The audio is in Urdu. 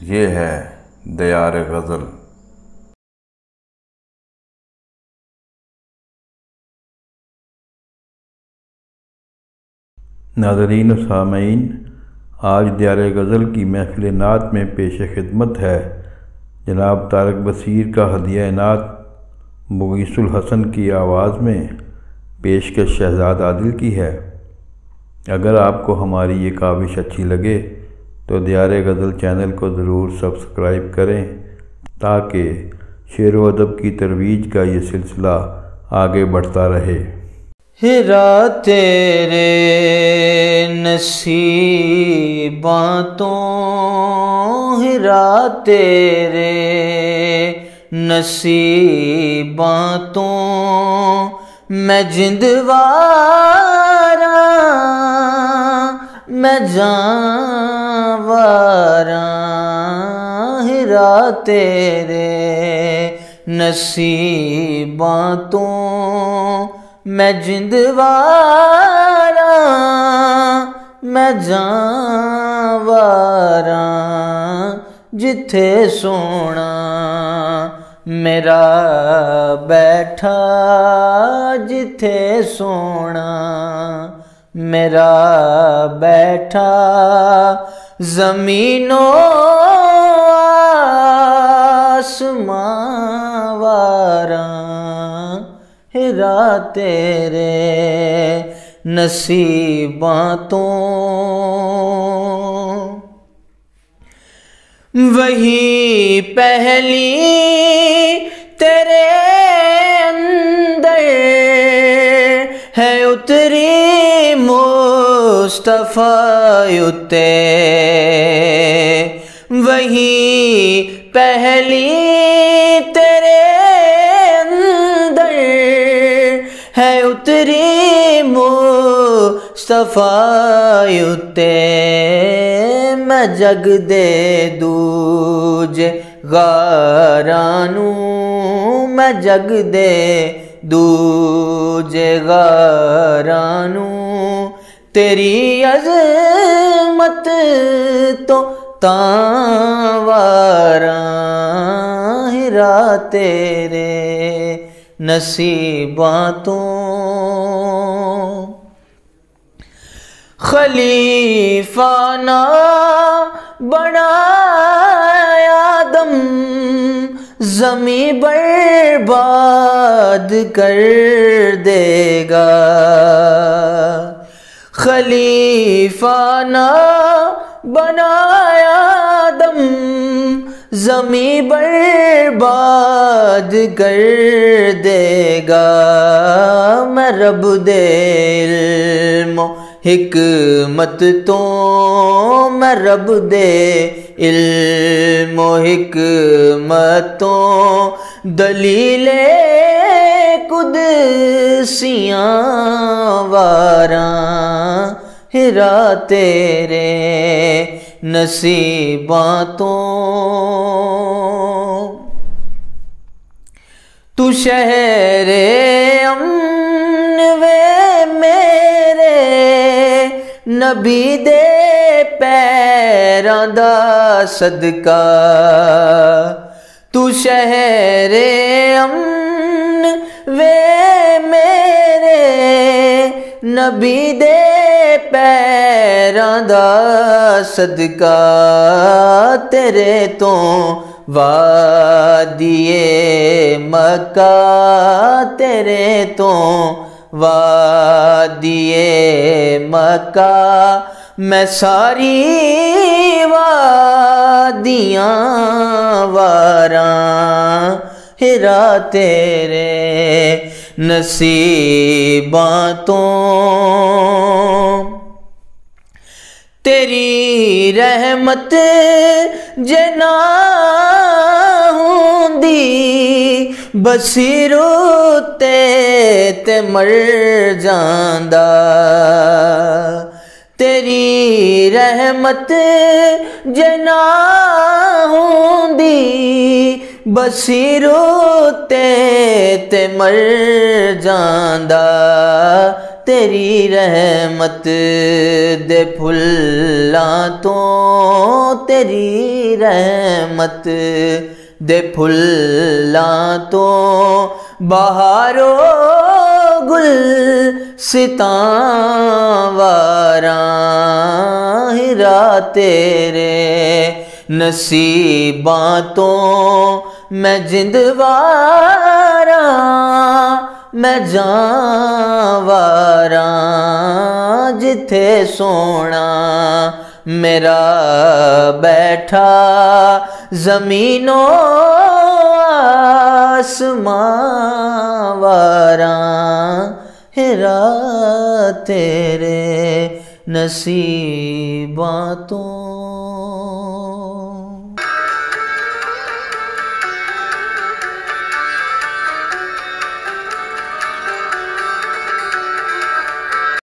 یہ ہے دیار غزل۔ ناظرین و سامعین، آج دیار غزل کی محفل نعت میں پیش خدمت ہے جناب طارق بصیر کا ہدیہ نعت مغیث الحسن کی آواز میں، پیشکش شہزاد عادل کی ہے۔ اگر آپ کو ہماری یہ کاوش اچھی لگے تو دیار غزل چینل کو ضرور سبسکرائب کریں تاکہ شعر و ادب کی ترویج کا یہ سلسلہ آگے بڑھتا رہے۔ ہیرا تیرے نصیباں تو، ہیرا تیرے نصیباں تو، میں جندواراں میں جانواراں، ہیرا تیرے نصیباں تو، میں جندواراں میں جانواراں، جتھے سونا میرا بیٹھا، جتھے سونا میرا بیٹھا، زمین و آسمان واراں، ہیرا تیرے نصیباں تو۔ وہی پہلی تیرے اندر ہے اتری مصطفیٰ اتے، وہی پہلی تیرے اندر ہے اتری مصطفیٰ اتے، میں جگ دے دوجے غارانوں، میں جگ دے دوجے غارانوں، تیری عظمت تو تانواراں، ہیرا تیرے نصیباں تو۔ خلیفہ نہ بنایا آدم، زمیں برباد کر دے گا، خلیفہ نہ بنایا آدم، زمیں برباد کر دے گا، میں رب دے علم و حکمت تو، میں رب دے علم و حکمت تو، دلیل قدسیاں واراں، ہیرا تیرے نصیباں تو۔ تو شہر امن وے میرے نبی دے پیراں دا صدقہ، تو شہر امن وے میرے نبی دے پیراں دا صدقہ، تیرے تو وادی مکہ، تیرے تو وادی مکہ، میں ساری وادیاں واراں، ہیرا تیرے نصیباں تو۔ تیری رحمت جے نہ ہوندی، بصیر تے مر جاندا، تیری رحمت جے نہ ہوندی، بصیر تے مر جاندا، تیری رحمت دے پھلاں تو تیری رحمت دے پھلاں تو بہارو گل ستاں واراں ہیرا تیرے نصیباں تو میں جند واراں میں جاں واراں جتھے سونا میرا بیٹھا زمین و آسمان واراں ہیرا تیرے نصیباں تو